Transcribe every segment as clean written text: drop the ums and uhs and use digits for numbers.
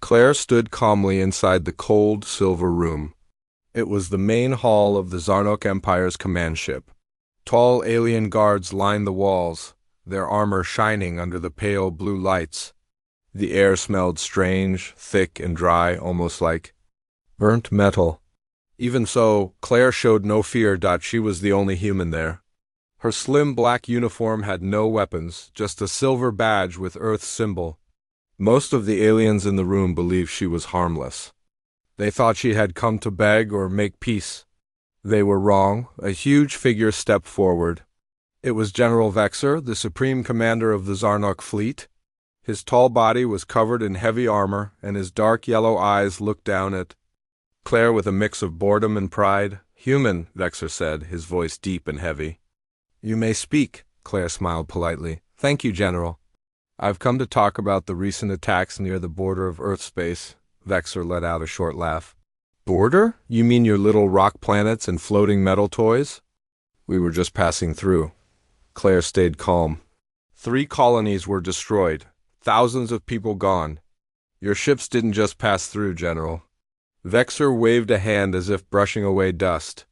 Claire stood calmly inside the cold, silver room. It was the main hall of the Zarnok Empire's command ship. Tall alien guards lined the walls, their armor shining under the pale blue lights. The air smelled strange, thick and dry, almost like burnt metal. Even so, Claire showed no fear. She was the only human there. Her slim black uniform had no weapons, just a silver badge with Earth's symbol. Most of the aliens in the room believed she was harmless. They thought she had come to beg or make peace. They were wrong. A huge figure stepped forward. It was General Vexer, the supreme commander of the Zarnok fleet. His tall body was covered in heavy armor, and his dark yellow eyes looked down at Claire with a mix of boredom and pride. "Human," Vexer said, his voice deep and heavy. "You may speak," Claire smiled politely. "Thank you, General. I've come to talk about the recent attacks near the border of Earth space." Vexer let out a short laugh. "Border? You mean your little rock planets and floating metal toys?" "We were just passing through." Claire stayed calm. 3 colonies were destroyed. Thousands of people gone. Your ships didn't just pass through, General. Vexer waved a hand as if brushing away dust.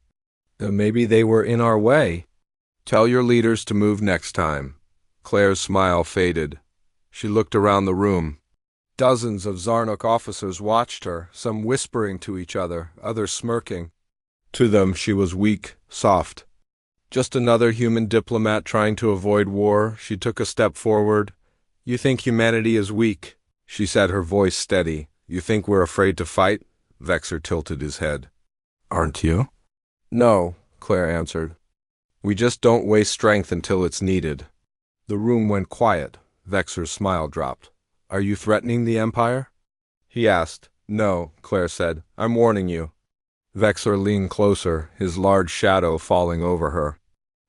Maybe they were in our way. Tell your leaders to move next time." Claire's smile faded. She looked around the room. Dozens of Zarnok officers watched her, some whispering to each other, others smirking. To them she was weak, soft. Just another human diplomat trying to avoid war. She took a step forward. "You think humanity is weak," she said, her voice steady. "You think we're afraid to fight?" Vexer tilted his head. "Aren't you?" "No," Claire answered. "We just don't waste strength until it's needed." The room went quiet. Vexer's smile dropped. "Are you threatening the Empire?" he asked. "No," Claire said. "I'm warning you." Vexer leaned closer, his large shadow falling over her.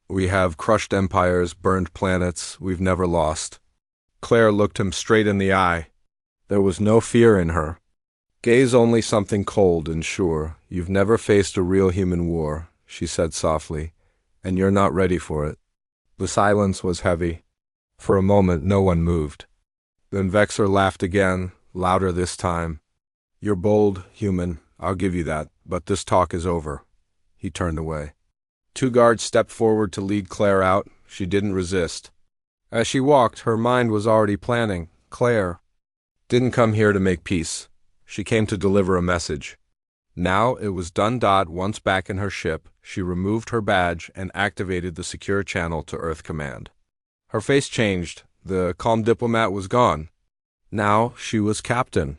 "We have crushed empires, burned planets we've never lost." Claire looked him straight in the eye. There was no fear in her. "Gaze only something cold and sure. You've never faced a real human war," she said softly, "and you're not ready for it." The silence was heavy. For a moment no one moved. Then Vexer laughed again, louder this time. "You're bold, human, I'll give you that, but this talk is over." He turned away. 2 guards stepped forward to lead Claire out. She didn't resist. As she walked, her mind was already planning. Claire didn't come here to make peace. She came to deliver a message. Now it was done. Once back in her ship, she removed her badge and activated the secure channel to Earth Command. Her face changed. The calm diplomat was gone. Now she was captain.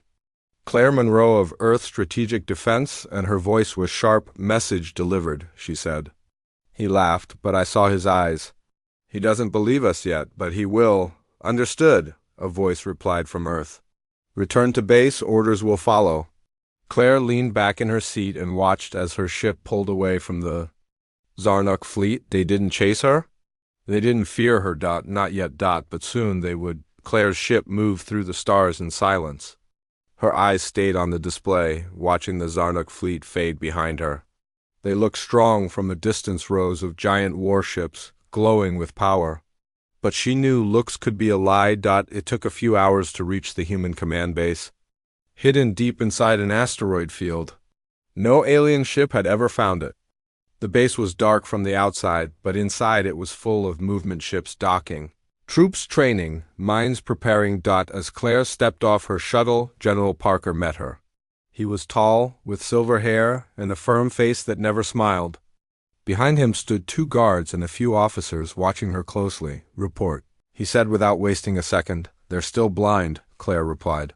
Claire Monroe of Earth Strategic Defense, and her voice was sharp. "Message delivered," she said. He laughed, but I saw his eyes. "He doesn't believe us yet, but he will." "Understood," a voice replied from Earth. "Return to base, orders will follow." Claire leaned back in her seat and watched as her ship pulled away from the Zarnok fleet. They didn't chase her? They didn't fear her. Not yet. But soon they would. Claire's ship moved through the stars in silence. Her eyes stayed on the display, watching the Zarnok fleet fade behind her. They looked strong from a distance, rows of giant warships, glowing with power. But she knew looks could be a lie. It took a few hours to reach the human command base, hidden deep inside an asteroid field. No alien ship had ever found it. The base was dark from the outside, but inside it was full of movement ships docking. Troops training, mines preparing. As Claire stepped off her shuttle, General Parker met her. He was tall, with silver hair, and a firm face that never smiled. Behind him stood 2 guards and a few officers watching her closely. "Report," he said without wasting a second. "They're still blind," Claire replied.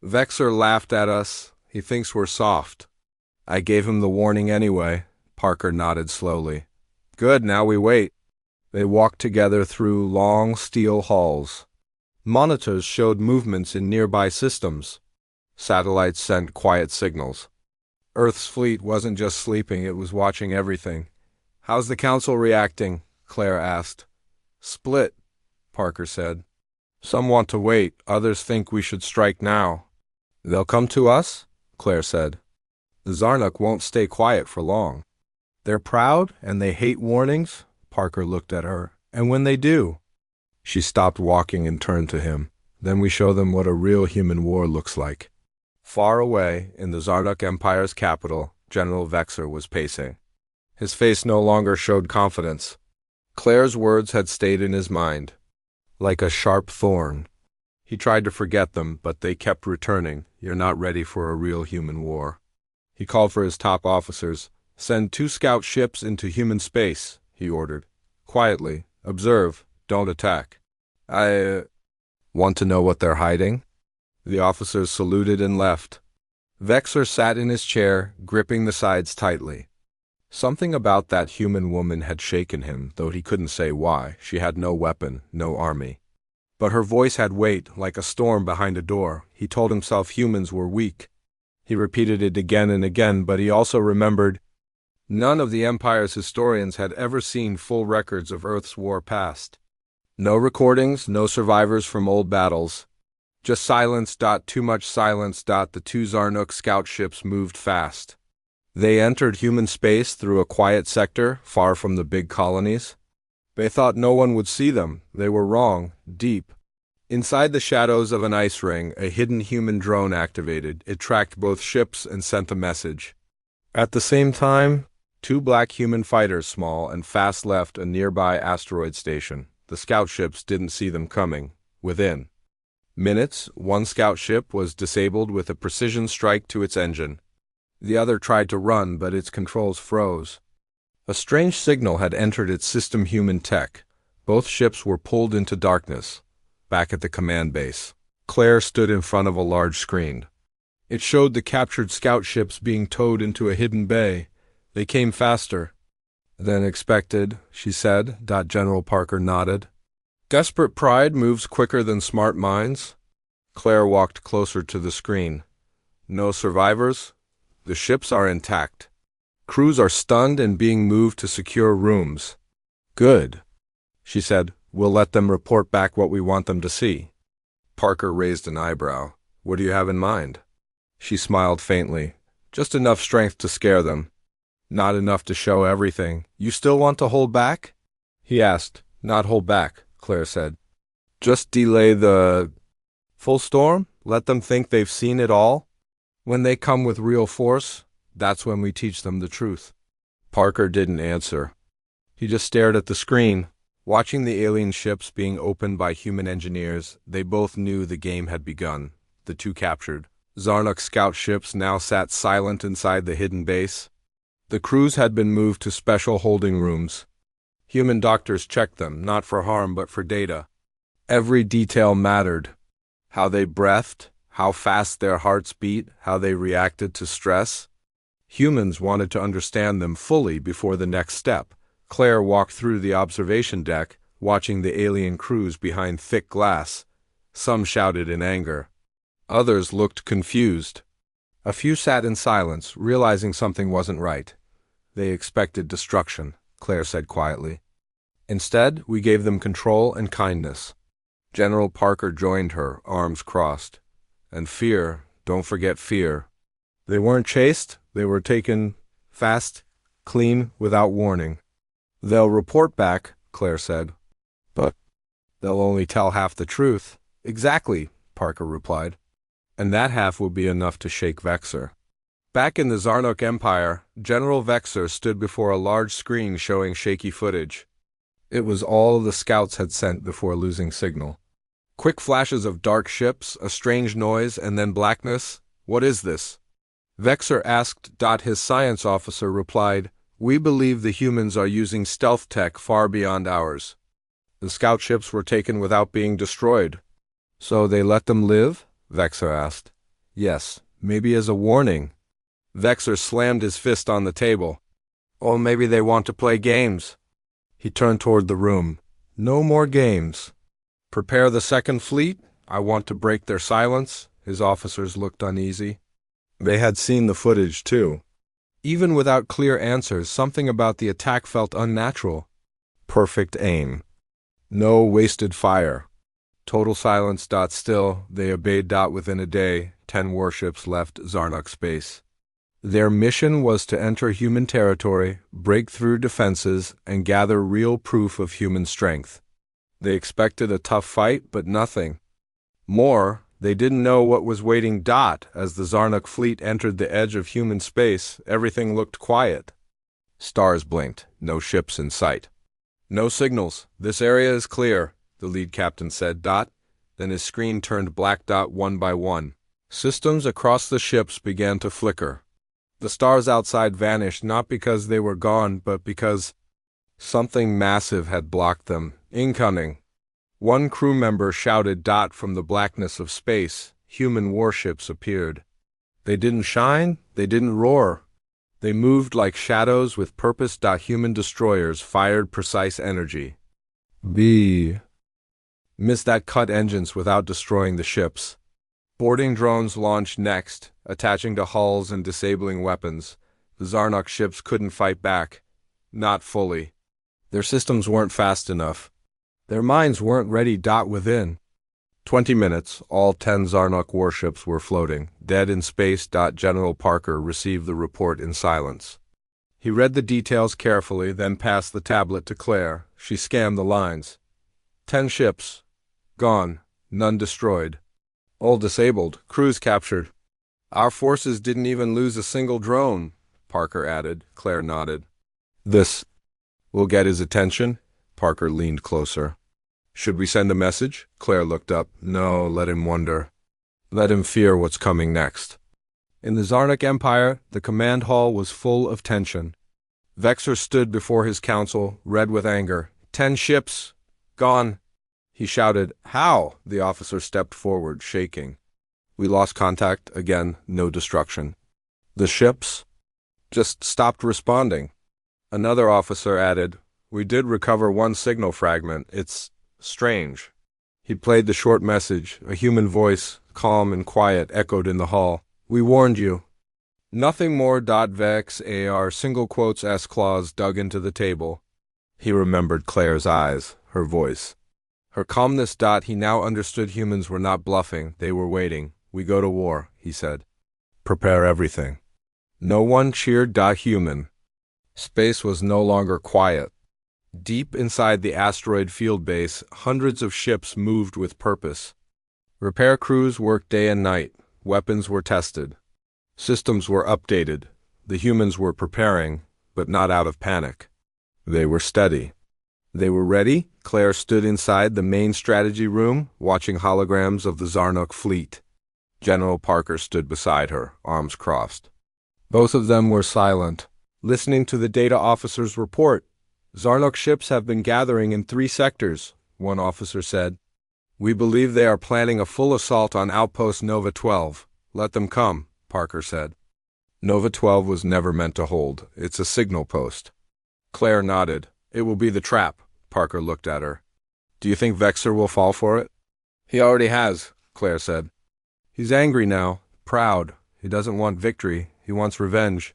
"Vexer laughed at us. He thinks we're soft." "I gave him the warning anyway." Parker nodded slowly. "Good, now we wait." They walked together through long steel halls. Monitors showed movements in nearby systems. Satellites sent quiet signals. Earth's fleet wasn't just sleeping, it was watching everything. "How's the Council reacting?" Claire asked. "Split," Parker said. "Some want to wait, others think we should strike now." "They'll come to us?" Claire said. "The Zarnok won't stay quiet for long. They're proud and they hate warnings." Parker looked at her. "And when they do?" She stopped walking and turned to him. "Then we show them what a real human war looks like." Far away, in the Zardoc Empire's capital, General Vexer was pacing. His face no longer showed confidence. Claire's words had stayed in his mind, like a sharp thorn. He tried to forget them, but they kept returning. You're not ready for a real human war. He called for his top officers. Send 2 scout ships into human space, he ordered. Quietly. Observe. Don't attack. I want to know what they're hiding? The officers saluted and left. Vexer sat in his chair, gripping the sides tightly. Something about that human woman had shaken him, though he couldn't say why. She had no weapon, no army. But her voice had weight, like a storm behind a door. He told himself humans were weak. He repeated it again and again, but he also remembered none of the Empire's historians had ever seen full records of Earth's war past. No recordings, no survivors from old battles. Just silence. Too much silence. The 2 Zarnook scout ships moved fast. They entered human space through a quiet sector, far from the big colonies. They thought no one would see them. They were wrong. Deep inside the shadows of an ice ring, a hidden human drone activated. It tracked both ships and sent a message. At the same time, 2 black human fighters, small and fast, left a nearby asteroid station. The scout ships didn't see them coming. Within minutes, 1 scout ship was disabled with a precision strike to its engine. The other tried to run, but its controls froze. A strange signal had entered its system human tech. Both ships were pulled into darkness. Back at the command base, Claire stood in front of a large screen. It showed the captured scout ships being towed into a hidden bay. They came faster than expected, she said. General Parker nodded. Desperate pride moves quicker than smart minds. Claire walked closer to the screen. No survivors. The ships are intact. Crews are stunned and being moved to secure rooms. Good, she said. We'll let them report back what we want them to see. Parker raised an eyebrow. What do you have in mind? She smiled faintly. Just enough strength to scare them. Not enough to show everything. You still want to hold back? He asked. Not hold back, Claire said. Just delay the full storm? Let them think they've seen it all? When they come with real force, that's when we teach them the truth. Parker didn't answer. He just stared at the screen, watching the alien ships being opened by human engineers. They both knew the game had begun. The 2 captured Zarnook scout ships now sat silent inside the hidden base. The crews had been moved to special holding rooms. Human doctors checked them, not for harm but for data. Every detail mattered. How they breathed, how fast their hearts beat, how they reacted to stress. Humans wanted to understand them fully before the next step. Claire walked through the observation deck, watching the alien crews behind thick glass. Some shouted in anger. Others looked confused. A few sat in silence, realizing something wasn't right. They expected destruction, Claire said quietly. Instead, we gave them control and kindness. General Parker joined her, arms crossed. And fear, don't forget fear. They weren't chased, they were taken fast, clean, without warning. They'll report back, Claire said. But they'll only tell half the truth. Exactly, Parker replied. And that half will be enough to shake Vexer. Back in the Zarnook Empire, General Vexer stood before a large screen showing shaky footage. It was all the scouts had sent before losing signal. Quick flashes of dark ships, a strange noise, and then blackness. What is this? Vexer asked. His science officer replied, We believe the humans are using stealth tech far beyond ours. The scout ships were taken without being destroyed. So they let them live? Vexer asked. Yes, maybe as a warning. Vexer slammed his fist on the table. Or maybe they want to play games. He turned toward the room. No more games. Prepare the second fleet. I want to break their silence. His officers looked uneasy. They had seen the footage, too. Even without clear answers, something about the attack felt unnatural. Perfect aim. No wasted fire. Total silence. Still, they obeyed. Within a day, 10 warships left Zarnook space. Their mission was to enter human territory, break through defenses, and gather real proof of human strength. They expected a tough fight, but nothing more They didn't know what was waiting. As the Zarnuk fleet entered the edge of human space, everything looked quiet. Stars blinked, no ships in sight. No signals. This area is clear, the lead captain said. Then his screen turned black. One by one, systems across the ships began to flicker. The stars outside vanished, not because they were gone, but because something massive had blocked them. Incoming. One crew member shouted. From the blackness of space, human warships appeared. They didn't shine, they didn't roar. They moved like shadows with purpose. Human destroyers fired precise energy. Missed that cut engines without destroying the ships. Boarding drones launched next, attaching to hulls and disabling weapons. The Zarnuk ships couldn't fight back. Not fully. Their systems weren't fast enough. Their minds weren't ready. Within 20 minutes, all 10 Zarnuk warships were floating, dead in space. General Parker received the report in silence. He read the details carefully, then passed the tablet to Claire. She scanned the lines. 10 ships. Gone. None destroyed. All disabled. Crews captured. Our forces didn't even lose a single drone, Parker added. Claire nodded. This will get his attention? Parker leaned closer. Should we send a message? Claire looked up. No, let him wonder. Let him fear what's coming next. In the Zarnuk Empire, the command hall was full of tension. Vexer stood before his council, red with anger. 10 ships. Gone. He shouted. How? The officer stepped forward, shaking. We lost contact. Again, no destruction. The ships just stopped responding. Another officer added, We did recover one signal fragment. It's strange. He played the short message. A human voice, calm and quiet, echoed in the hall. We warned you. Nothing more. Vex AR single quotes S clause dug into the table. He remembered Claire's eyes, her voice, her calmness. He now understood humans were not bluffing. They were waiting. We go to war, he said. Prepare everything. No one cheered. Human. Space was no longer quiet. Deep inside the asteroid field base, hundreds of ships moved with purpose. Repair crews worked day and night. Weapons were tested. Systems were updated. The humans were preparing, but not out of panic. They were steady. They were ready. Claire stood inside the main strategy room, watching holograms of the Zarnuk fleet. General Parker stood beside her, arms crossed. Both of them were silent, listening to the data officer's report. Zarnuk ships have been gathering in 3 sectors, one officer said. We believe they are planning a full assault on Outpost Nova 12. Let them come, Parker said. Nova 12 was never meant to hold. It's a signal post. Claire nodded. It will be the trap. Parker looked at her. Do you think Vexer will fall for it? He already has, Claire said. He's angry now, proud. He doesn't want victory. He wants revenge.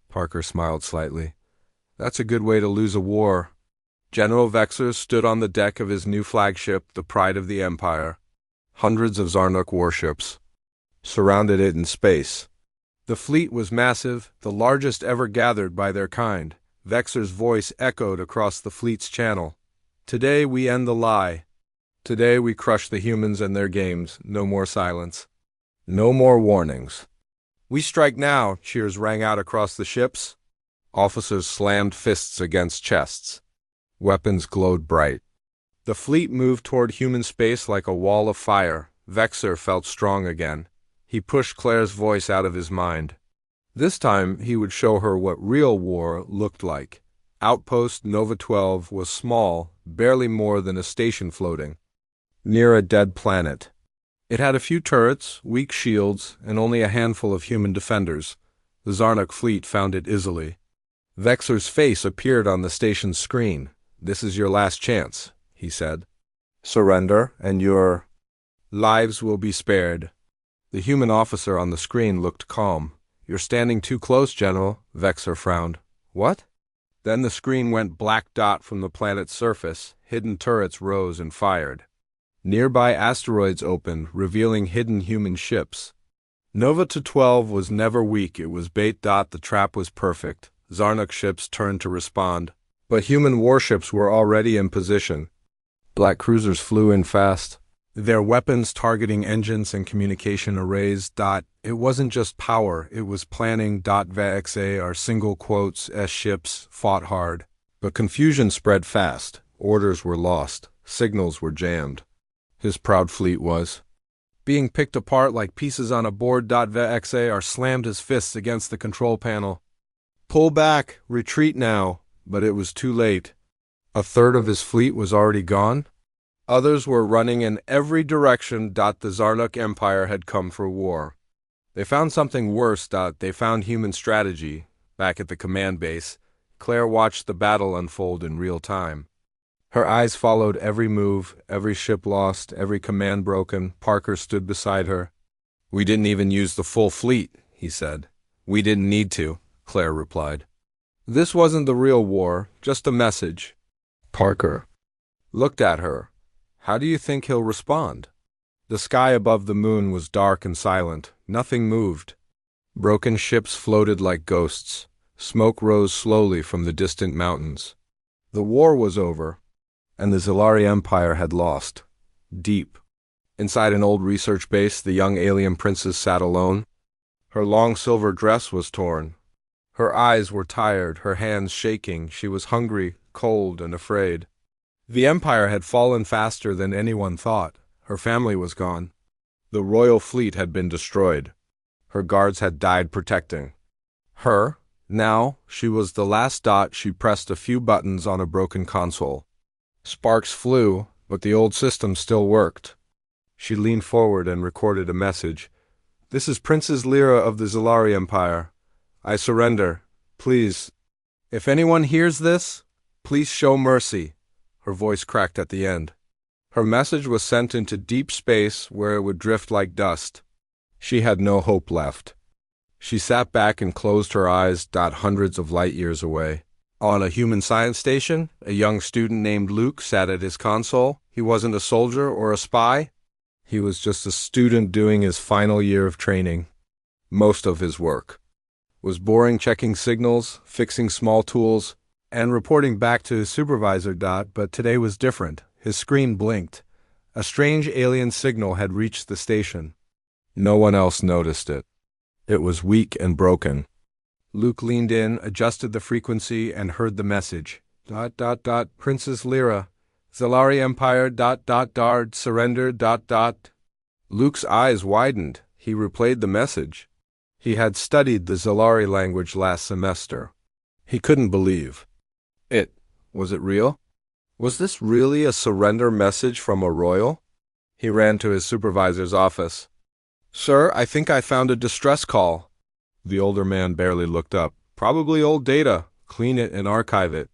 Parker smiled slightly. That's a good way to lose a war. General Vexer stood on the deck of his new flagship, the Pride of the Empire. Hundreds of Zarnuk warships surrounded it in space. The fleet was massive, the largest ever gathered by their kind. Vexer's voice echoed across the fleet's channel. Today we end the lie. Today we crush the humans and their games. No more silence. No more warnings. We strike now, cheers rang out across the ships. Officers slammed fists against chests. Weapons glowed bright. The fleet moved toward human space like a wall of fire. Vexer felt strong again. He pushed Claire's voice out of his mind. This time he would show her what real war looked like. Outpost Nova 12 was small, barely more than a station floating near a dead planet. It had a few turrets, weak shields, and only a handful of human defenders. The Zarnuk fleet found it easily. Vexer's face appeared on the station's screen. This is your last chance, he said. Surrender, and your lives will be spared. The human officer on the screen looked calm. You're standing too close, General, Vexer frowned. What? Then the screen went black. From the planet's surface. Hidden turrets rose and fired. Nearby asteroids opened, revealing hidden human ships. Nova 12 was never weak. It was bait. The trap was perfect. Zarnuk ships turned to respond. But human warships were already in position. Black cruisers flew in fast. Their weapons targeting engines and communication arrays. It wasn't just power, it was planning. VXA are single quotes as ships fought hard. But confusion spread fast. Orders were lost. Signals were jammed. His proud fleet was being picked apart like pieces on a board. VXA slammed his fists against the control panel. Pull back, retreat now. But it was too late. A third of his fleet was already gone. Others were running in every direction. The Zarnuk Empire had come for war. They found something worse. They found human strategy. Back at the command base, Claire watched the battle unfold in real time. Her eyes followed every move, every ship lost, every command broken. Parker stood beside her. "We didn't even use the full fleet," he said. "We didn't need to," Claire replied. This wasn't the real war, just a message. Parker looked at her. "How do you think he'll respond?" The sky above the moon was dark and silent. Nothing moved. Broken ships floated like ghosts. Smoke rose slowly from the distant mountains. The war was over, and the Zalari Empire had lost. Deep. Inside an old research base, the young alien princess sat alone. Her long silver dress was torn. Her eyes were tired, her hands shaking. She was hungry, cold, and afraid. The Empire had fallen faster than anyone thought. Her family was gone. The royal fleet had been destroyed. Her guards had died protecting her. Now, she was the last. She pressed a few buttons on a broken console. Sparks flew, but the old system still worked. She leaned forward and recorded a message. "This is Princess Lyra of the Zalari Empire. I surrender. Please. If anyone hears this, please show mercy." Her voice cracked at the end. Her message was sent into deep space where it would drift like dust. She had no hope left. She sat back and closed her eyes. Hundreds of light years away. On a human science station, a young student named Luke sat at his console. He wasn't a soldier or a spy. He was just a student doing his final year of training. Most of his work was boring, checking signals, fixing small tools, and reporting back to his supervisor. But today was different. His screen blinked. A strange alien signal had reached the station. No one else noticed it. It was weak and broken. Luke leaned in, adjusted the frequency, and heard the message. Princess Lyra, Zalari Empire, surrender, Luke's eyes widened. He replayed the message. He had studied the Zalari language last semester. He couldn't believe. Was it real? Was this really a surrender message from a royal? He ran to his supervisor's office. "Sir, I think I found a distress call." The older man barely looked up. "Probably old data. Clean it and archive it."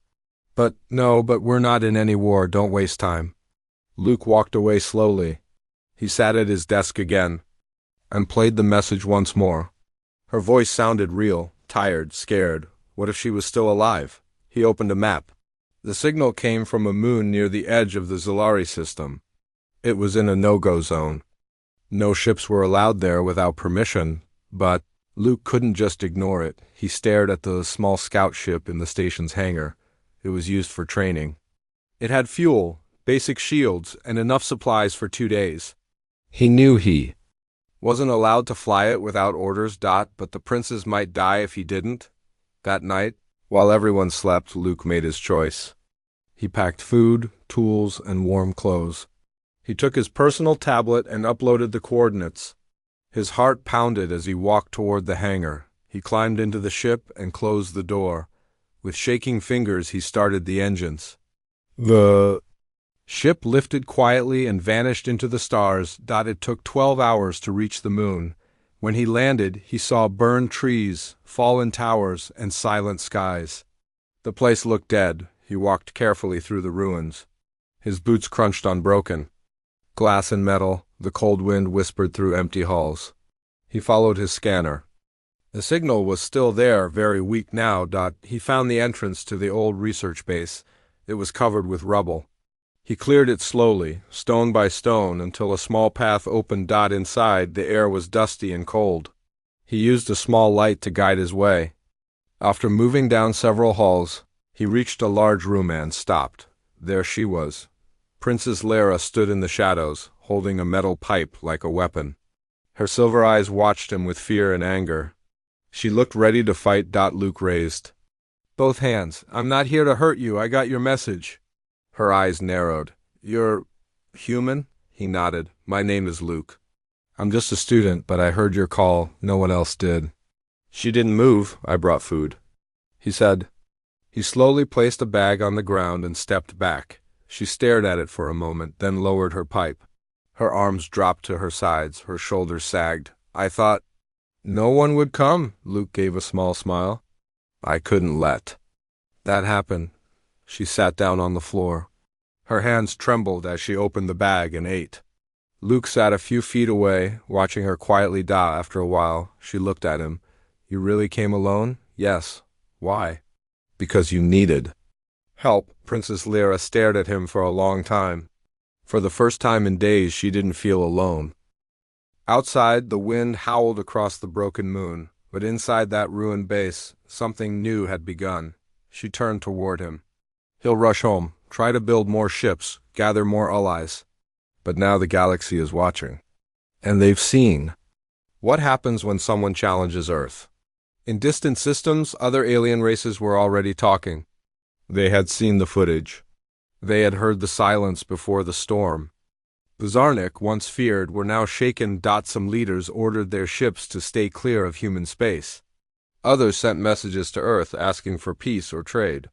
But we're not in any war. Don't waste time." Luke walked away slowly. He sat at his desk again and played the message once more. Her voice sounded real, tired, scared. What if she was still alive? He opened a map. The signal came from a moon near the edge of the Zalari system. It was in a no-go zone. No ships were allowed there without permission, but Luke couldn't just ignore it. He stared at the small scout ship in the station's hangar. It was used for training. It had fuel, basic shields, and enough supplies for 2 days. He knew he wasn't allowed to fly it without orders. But the princes might die if he didn't. That night, while everyone slept, Luke made his choice. He packed food, tools, and warm clothes. He took his personal tablet and uploaded the coordinates. His heart pounded as he walked toward the hangar. He climbed into the ship and closed the door. With shaking fingers, he started the engines. The ship lifted quietly and vanished into the stars. It took 12 hours to reach the moon. When he landed, he saw burned trees, fallen towers, and silent skies. The place looked dead. He walked carefully through the ruins. His boots crunched on broken glass and metal. The cold wind whispered through empty halls. He followed his scanner. The signal was still there, very weak now. He found the entrance to the old research base. It was covered with rubble. He cleared it slowly, stone by stone, until a small path opened. Inside, the air was dusty and cold. He used a small light to guide his way. After moving down several halls, he reached a large room and stopped. There she was, Princess Lara stood in the shadows, holding a metal pipe like a weapon. Her silver eyes watched him with fear and anger. She looked ready to fight. Luke raised both hands. "I'm not here to hurt you. I got your message." Her eyes narrowed. "You're human?" He nodded. "My name is Luke. I'm just a student, but I heard your call. No one else did." She didn't move. "I brought food," he said. He slowly placed a bag on the ground and stepped back. She stared at it for a moment, then lowered her pipe. Her arms dropped to her sides, her shoulders sagged. "I thought no one would come." Luke gave a small smile. "I couldn't let that happen." She sat down on the floor. Her hands trembled as she opened the bag and ate. Luke sat a few feet away, watching her quietly. After a while, she looked at him. "You really came alone?" "Yes." "Why?" "Because you needed help." Princess Lyra stared at him for a long time. For the first time in days, she didn't feel alone. Outside, the wind howled across the broken moon, but inside that ruined base, something new had begun. She turned toward him. "He'll rush home, try to build more ships, gather more allies. But now the galaxy is watching. And they've seen what happens when someone challenges Earth." In distant systems, other alien races were already talking. They had seen the footage. They had heard the silence before the storm. The Zarnik, once feared, were now shaken. Some leaders ordered their ships to stay clear of human space. Others sent messages to Earth asking for peace or trade.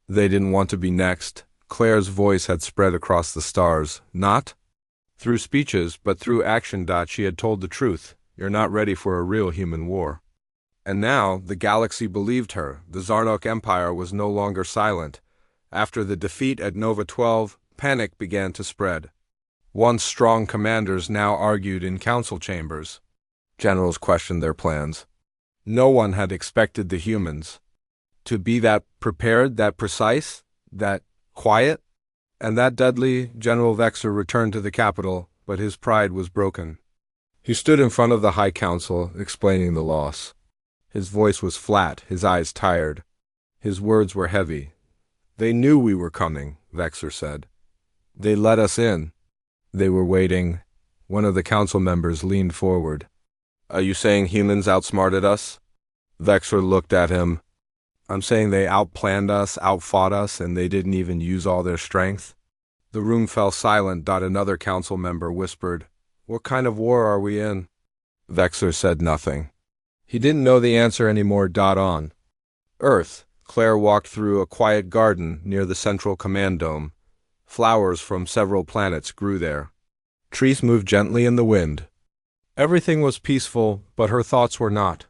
They didn't want to be next. Claire's voice had spread across the stars, not through speeches, but through action. She had told the truth. You're not ready for a real human war. And now, the galaxy believed her. The Zarnok Empire was no longer silent. After the defeat at Nova 12, panic began to spread. Once strong commanders now argued in council chambers. Generals questioned their plans. No one had expected the humans to be that prepared, that precise, that quiet. And that deadly. General Vexer returned to the capital, but his pride was broken. He stood in front of the High Council, explaining the loss. His voice was flat, his eyes tired. His words were heavy. "They knew we were coming," Vexer said. "They let us in. They were waiting." One of the council members leaned forward. "Are you saying humans outsmarted us?" Vexer looked at him. "I'm saying they outplanned us, outfought us, and they didn't even use all their strength." The room fell silent. Another council member whispered, "What kind of war are we in?" Vexer said nothing. He didn't know the answer anymore. On Earth, Claire walked through a quiet garden near the central command dome. Flowers from several planets grew there. Trees moved gently in the wind. Everything was peaceful, but her thoughts were not.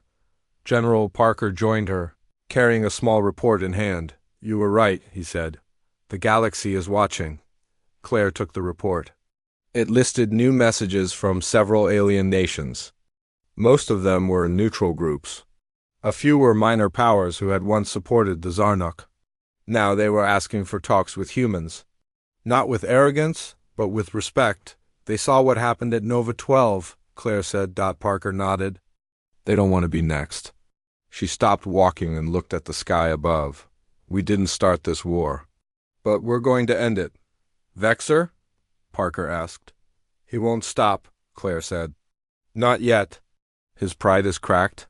General Parker joined her, carrying a small report in hand. "You were right," he said. "The galaxy is watching." Claire took the report. It listed new messages from several alien nations. Most of them were neutral groups. A few were minor powers who had once supported the Zarnok. Now they were asking for talks with humans. Not with arrogance, but with respect. "They saw what happened at Nova 12, Claire said. Parker nodded. "They don't want to be next." She stopped walking and looked at the sky above. "We didn't start this war, but we're going to end it." "Vexer?" Parker asked. "He won't stop," Claire said. "Not yet. His pride is cracked,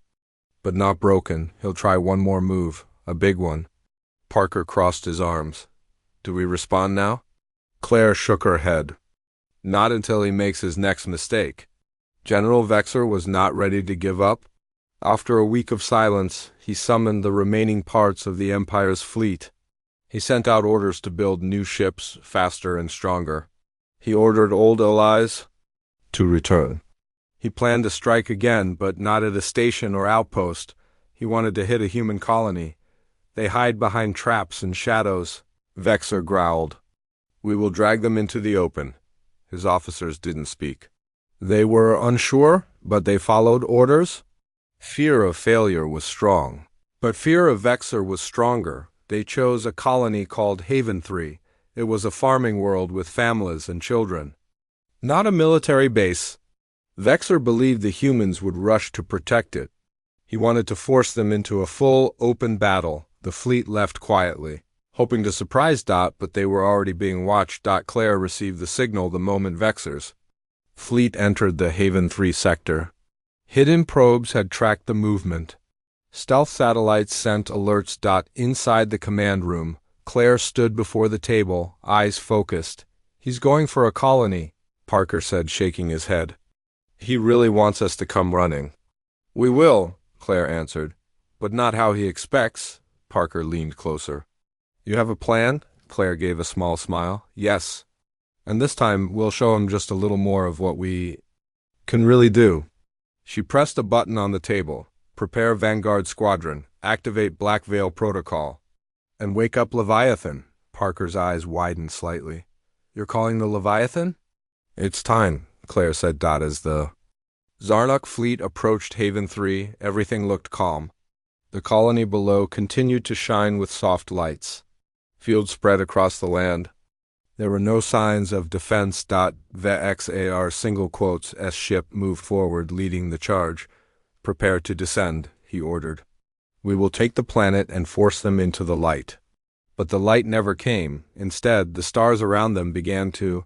but not broken. He'll try one more move, a big one." Parker crossed his arms. "Do we respond now?" Claire shook her head. "Not until he makes his next mistake." General Vexer was not ready to give up. After a week of silence, he summoned the remaining parts of the Empire's fleet. He sent out orders to build new ships, faster and stronger. He ordered old allies to return. He planned to strike again, but not at a station or outpost. He wanted to hit a human colony. "They hide behind traps and shadows," Vexer growled. "We will drag them into the open." His officers didn't speak. They were unsure, but they followed orders. Fear of failure was strong, but fear of Vexer was stronger. They chose a colony called Haven 3. It was a farming world with families and children. Not a military base. Vexer believed the humans would rush to protect it. He wanted to force them into a full, open battle. The fleet left quietly. hoping to surprise Dot, but they were already being watched. Claire received the signal the moment Vexor's fleet entered the Haven 3 sector. Hidden probes had tracked the movement. Stealth satellites sent alerts. Inside the command room, Claire stood before the table, eyes focused. "He's going for a colony," Parker said, shaking his head. "He really wants us to come running." "We will," Claire answered, "but not how he expects." Parker leaned closer. "You have a plan?" Claire gave a small smile. "Yes. And this time we'll show him just a little more of what we can really do." She pressed a button on the table. "Prepare Vanguard Squadron. Activate Black Veil Protocol. And wake up Leviathan." Parker's eyes widened slightly. "You're calling the Leviathan?" "It's time," Claire said. As the Zarnok fleet approached Haven 3, everything looked calm. The colony below continued to shine with soft lights. Fields spread across the land. There were no signs of defense. VXAR single quotes S ship moved forward, leading the charge. "Prepare to descend," he ordered. "We will take the planet and force them into the light." But the light never came. Instead, the stars around them began to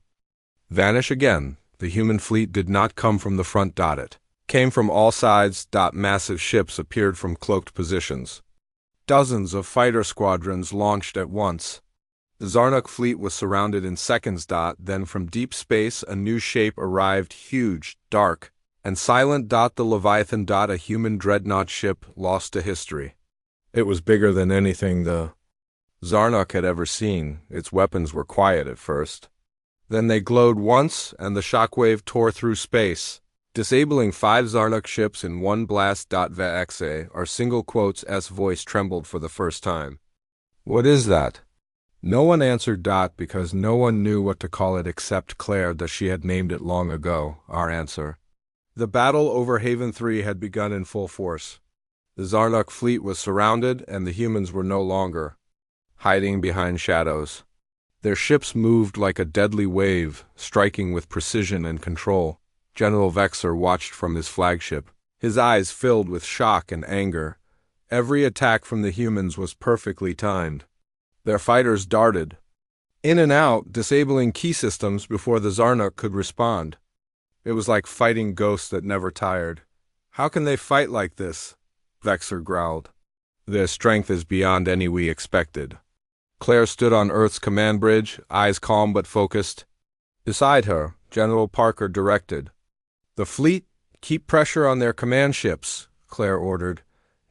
vanish again. The human fleet did not come from the front. It came from all sides. Massive ships appeared from cloaked positions. Dozens of fighter squadrons launched at once. The Zarnok fleet was surrounded in seconds. Then from deep space a new shape arrived, huge, dark, and silent. The Leviathan. A human dreadnought ship lost to history. It was bigger than anything the Zarnok had ever seen. Its weapons were quiet at first. Then they glowed once, and the shockwave tore through space, disabling 5 Zarnok ships in one blast. VXA, our single quotes S voice trembled for the first time. "What is that?" No one answered. Because no one knew what to call it except Claire. She had named it long ago. Our answer. The battle over Haven 3 had begun in full force. The Zarnok fleet was surrounded, and the humans were no longer hiding behind shadows. Their ships moved like a deadly wave, striking with precision and control. General Vexor watched from his flagship, his eyes filled with shock and anger. Every attack from the humans was perfectly timed. Their fighters darted in and out, disabling key systems before the Zarnok could respond. It was like fighting ghosts that never tired. "How can they fight like this?" Vexor growled. "Their strength is beyond any we expected." Claire stood on Earth's command bridge, eyes calm but focused. Beside her, General Parker directed. "The fleet, keep pressure on their command ships," Claire ordered.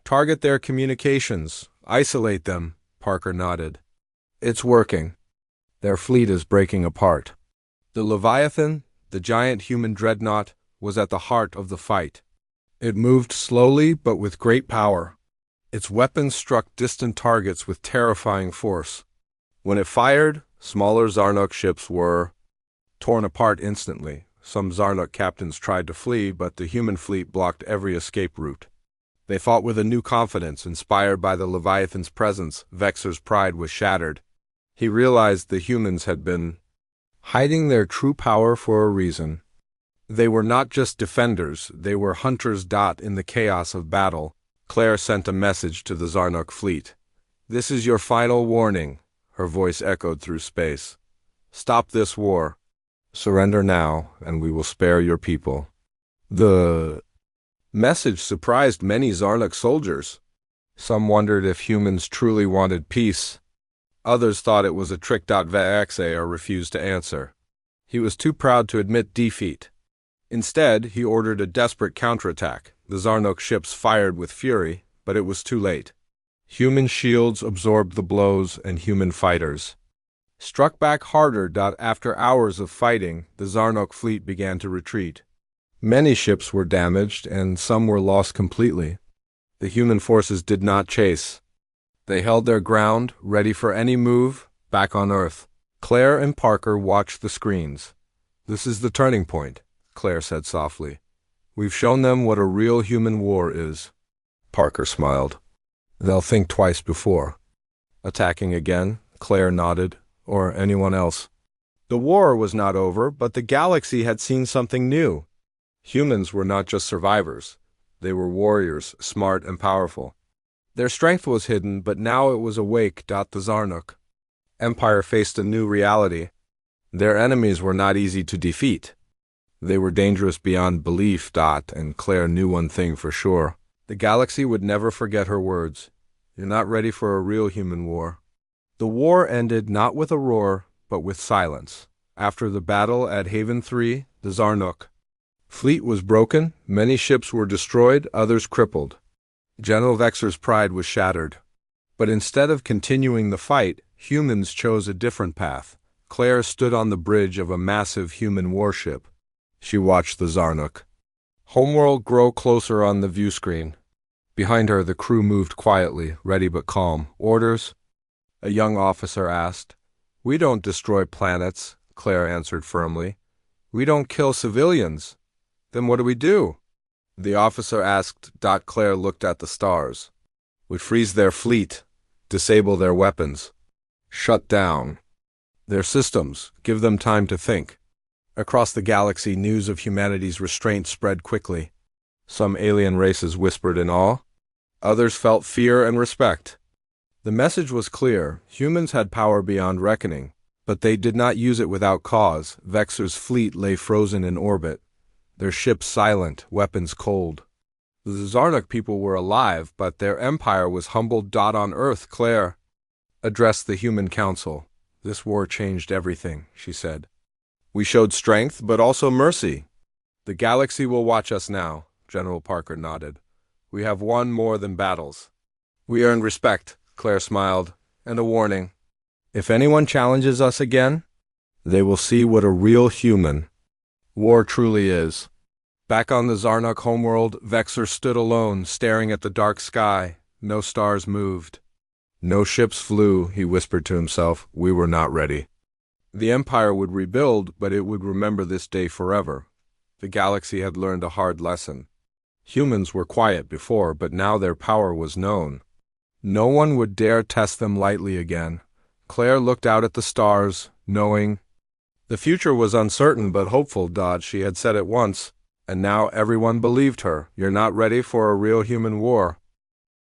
"Target their communications. Isolate them." Parker nodded. "It's working. Their fleet is breaking apart." The Leviathan, the giant human dreadnought, was at the heart of the fight. It moved slowly but with great power. Its weapons struck distant targets with terrifying force. When it fired, smaller Zarnok ships were torn apart instantly. Some Zarnok captains tried to flee, but the human fleet blocked every escape route. They fought with a new confidence, inspired by the Leviathan's presence. Vexor's pride was shattered. He realized the humans had been hiding their true power for a reason. They were not just defenders, they were hunters. In the chaos of battle, Claire sent a message to the Zarnok fleet. "This is your final warning," her voice echoed through space. "Stop this war. Surrender now, and we will spare your people." The message surprised many Zarnok soldiers. Some wondered if humans truly wanted peace. Others thought it was a trick. VXA or refused to answer. He was too proud to admit defeat. Instead, he ordered a desperate counterattack. The Zarnok ships fired with fury, but it was too late. Human shields absorbed the blows, and human fighters struck back harder. After hours of fighting, the Zarnok fleet began to retreat. Many ships were damaged, and some were lost completely. The human forces did not chase. They held their ground, ready for any move, back on Earth. Claire and Parker watched the screens. "This is the turning point," Claire said softly. "We've shown them what a real human war is." Parker smiled. "They'll think twice before attacking again," Claire nodded. "Or anyone else." The war was not over, but the galaxy had seen something new. Humans were not just survivors. They were warriors, smart and powerful. Their strength was hidden, but now it was awake. The Zarnok Empire faced a new reality. Their enemies were not easy to defeat. They were dangerous beyond belief. And Claire knew one thing for sure. The galaxy would never forget her words. You're not ready for a real human war. The war ended not with a roar, but with silence. After the battle at Haven 3, the Zarnuk fleet was broken, many ships were destroyed, others crippled. General Vexer's pride was shattered. But instead of continuing the fight, humans chose a different path. Claire stood on the bridge of a massive human warship. She watched the Zarnuk homeworld grow closer on the view screen. Behind her, the crew moved quietly, ready but calm. Orders? A young officer asked. We don't destroy planets, Claire answered firmly. We don't kill civilians. Then what do we do? The officer asked. Claire looked at the stars. We freeze their fleet, disable their weapons, shut down their systems, give them time to think. Across the galaxy, news of humanity's restraint spread quickly. Some alien races whispered in awe. Others felt fear and respect. The message was clear. Humans had power beyond reckoning, but they did not use it without cause. Vexer's fleet lay frozen in orbit, their ships silent, weapons cold. The Zarnuk people were alive, but their empire was humbled. On Earth, Claire addressed the human council. This war changed everything, she said. We showed strength, but also mercy. The galaxy will watch us now, General Parker nodded. We have won more than battles. We earned respect, Claire smiled, and a warning. If anyone challenges us again, they will see what a real human war truly is. Back on the Zarnuk homeworld, Vexer stood alone, staring at the dark sky. No stars moved. No ships flew, he whispered to himself. We were not ready. The Empire would rebuild, but it would remember this day forever. The galaxy had learned a hard lesson. Humans were quiet before, but now their power was known. No one would dare test them lightly again. Claire looked out at the stars, knowing the future was uncertain but hopeful. She had said it once, and now everyone believed her. You're not ready for a real human war.